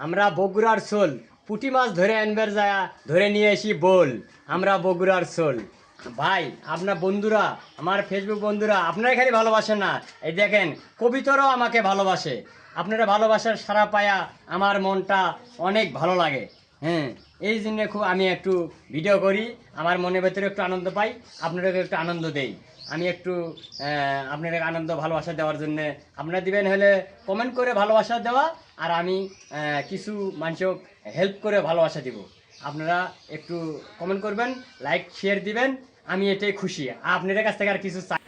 আমরা বগুড়ার শোল পুঁটি মাছ ধরে আনবার যায় ধরে নিয়ে আসি বোল। আমরা বগুড়ার শোল। ভাই আপনার বন্ধুরা, আমার ফেসবুক বন্ধুরা, আপনারা খালি ভালোবাসেন না, এই দেখেন কবিতরও আমাকে ভালোবাসে। আপনারা ভালোবাসার সারা পায়া আমার মনটা অনেক ভালো লাগে। হ্যাঁ, এই জন্য খুব আমি একটু ভিডিও করি, আমার মনের ভেতরে একটু আনন্দ পাই, আপনাদেরকে একটু আনন্দ দেই। আমি একটু আপনাদের আনন্দ ভালোবাসা দেওয়ার জন্য আপনারা দিবেন হলে কমেন্ট করে ভালোবাসা দেওয়া, আর আমি কিছু মানুষক হেল্প করে ভালোবাসা দিব। আপনারা একটু কমেন্ট করবেন, লাইক শেয়ার দিবেন, আমি এটাই খুশি। আপনাদের কাছ থেকে আর কিছু চাই।